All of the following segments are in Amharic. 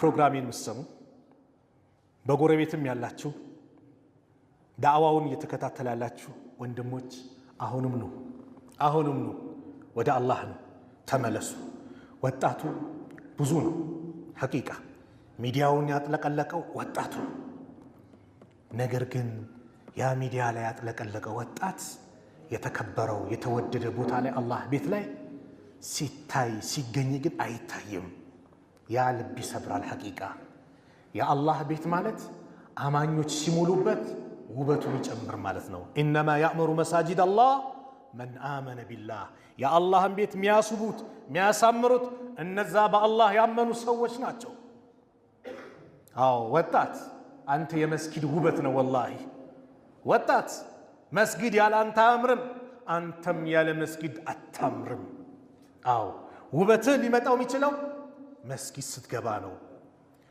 ፕሮግራሜን ምሰሙ በጎረቤትም ያላችሁ ዳዕዋውን እየተከታተላላችሁ ወንድሞች አሁንም ነው ወደ አላህ ነው ተመለሱ። ወጣቱ ብዙ ነው ሐቂቃ ሚዲያውን ያጥለቀለቀው ወጣቱ። ነገር ግን ያ ሚዲያ ላይ ያጥለቀለቀው ወጣት የተከበረው የተወደደ ቦታ ላይ አላህ ቤት ላይ ሲታይ ሲገኝ ግን አይታይም። ያ ልብ ይሰብራል ሐቂቃ። የአላህ ቤት ማለት አማኞች ሲሞሉበት ውበቱን ይጨምር ማለት ነው። ኢነማ ያእሙሩ መሳጂድ አላህ መን አመነ ቢላህ። የአላህን ቤት የሚያስቡት የሚያሳምሩት እነዛ በአላህ ያመኑ ሰዎች ናቸው። አዎ ወጣት አንተ የመስጊድ ውበት ነው። ወላሂ ወጣት መስጊድ ያለ አንተ አያምርም፣ አንተም ያለ መስጊድ አታምርም። አዎ ውበትህ ሊመጣው የሚችለው መስጊድ ስትገባ ነው።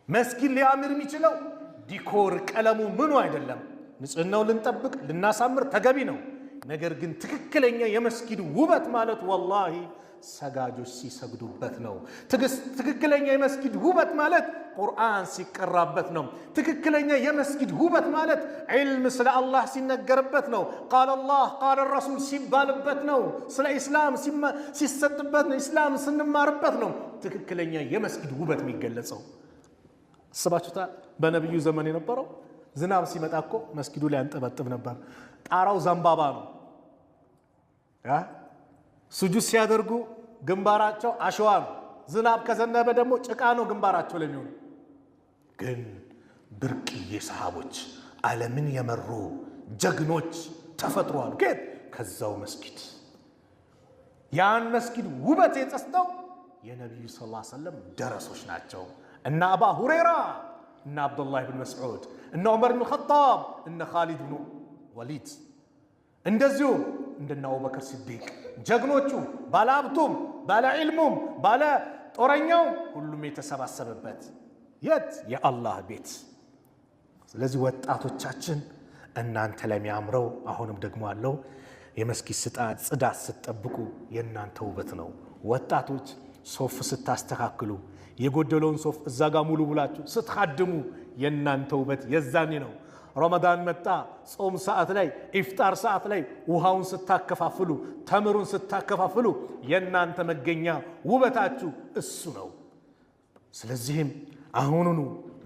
መስጊድ ሊያምር የሚችለው ዲኮር ቀለሙ ምኑ አይደለም። ንጽህናው ልንጠብቅ ልናሳምር ተገቢ ነው። ነገር ግን ትክክለኛ የመስጊድ ውበት ማለት ወላሂ ሰጋጆች ሲሰግዱበት ነው። ትክክለኛ የመስጊድ ውበት ማለት ቁርአን ሲቀራበት ነው። ትክክለኛ የመስጊድ ውበት ማለት ዒልም ስለ አላህ ሲነገርበት ነው። ቃለ አላህ ቃለ ረሱል ሲባልበት ነው። ስለ ኢስላም ሲሰጥበት ነው። ኢስላም ስንማርበት ነው ትክክለኛ የመስጊድ ውበት የሚገለጸው። አስባችሁታል? በነብዩ ዘመን የነበረው ዝናብ ሲመጣ እኮ መስጊዱ ላይ አንጠበጥብ ነበር። ጣራው ዘንባባ ነው። ሱጁድ ሲያደርጉ ግንባራቸው አሸዋ ነው። ዝናብ ከዘነበ ደግሞ ጭቃ ነው ግንባራቸው ለሚሆኑ። ግን ብርቅዬ ሰሃቦች ዓለምን የመሩ ጀግኖች ተፈጥሯል። ግን ከዛው መስጊድ ያን መስጊድ ውበት የጸስተው የነቢዩ ሰለላሁ ዐለይሂ ወሰለም ደረሶች ናቸው። እነ አባ ሁረይራ እነ አብዱላህ ብን መስዑድ እነ ዑመር ብን ኸጣብ እነ ኻሊድ ብን ወሊድ እንደዚሁም እንደነ አቡበክር ሲዲቅ ጀግኖቹ ባለሀብቱም ባለዕልሙም ባለ ጦረኛው ሁሉም የተሰባሰበበት የት የአላህ ቤት። ስለዚህ ወጣቶቻችን እናንተ ለሚያምረው አሁንም ደግሞ አለው የመስጊድ ጽዳት ስትጠብቁ የእናንተ ውበት ነው። ወጣቶች ሶፍ ስታስተካክሉ የጎደለውን ሶፍ እዛ ጋር ሙሉ ብላችሁ ስትኻድሙ የእናንተ ውበት የዛኔ ነው። ረመዳን መጣ ጾም ሰዓት ላይ ኢፍጣር ሰዓት ላይ ውሃውን ስታከፋፍሉ ተምሩን ስታከፋፍሉ የእናንተ መገኛ ውበታችሁ እሱ ነው። ስለዚህም አሁኑኑ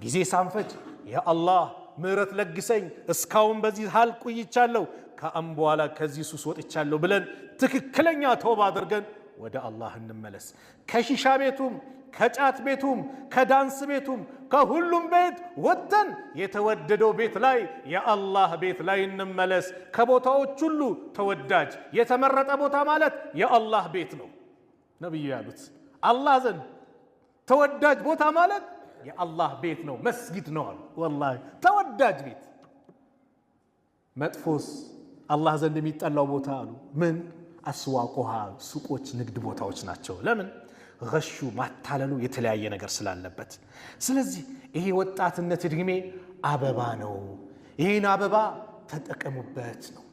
ጊዜ ሳንፈጅ የአላህ ምህረት ለግሰኝ እስካሁን በዚህ ሀል ቆይቻለሁ ከአሁን በኋላ ከዚህ ሱስ ወጥቻለሁ ብለን ትክክለኛ ተውባ አድርገን ወደ አላህ እንመለስ። ከሺሻ ቤቱም ከጫት ቤቱም ከዳንስ ቤቱም ከሁሉም ቤት ወጥተን የተወደደው ቤት ላይ የአላህ ቤት ላይ እንመለስ። ከቦታዎች ሁሉ ተወዳጅ የተመረጠ ቦታ ማለት የአላህ ቤት ነው። ነብዩ ያሉት አላህ ዘንድ ተወዳጅ ቦታ ማለት የአላህ ቤት ነው፣ መስጊድ ነው አሉ። ወላሂ ተወዳጅ ቤት። መጥፎስ አላህ ዘንድ የሚጠላው ቦታ አሉ ምን? አስዋቁሃ ሱቆች፣ ንግድ ቦታዎች ናቸው። ለምን? ገሹ ማታለሉ የተለያየ ነገር ስላለበት። ስለዚህ ይሄ ወጣትነት እድሜ አበባ ነው። ይሄን አበባ ተጠቀሙበት ነው።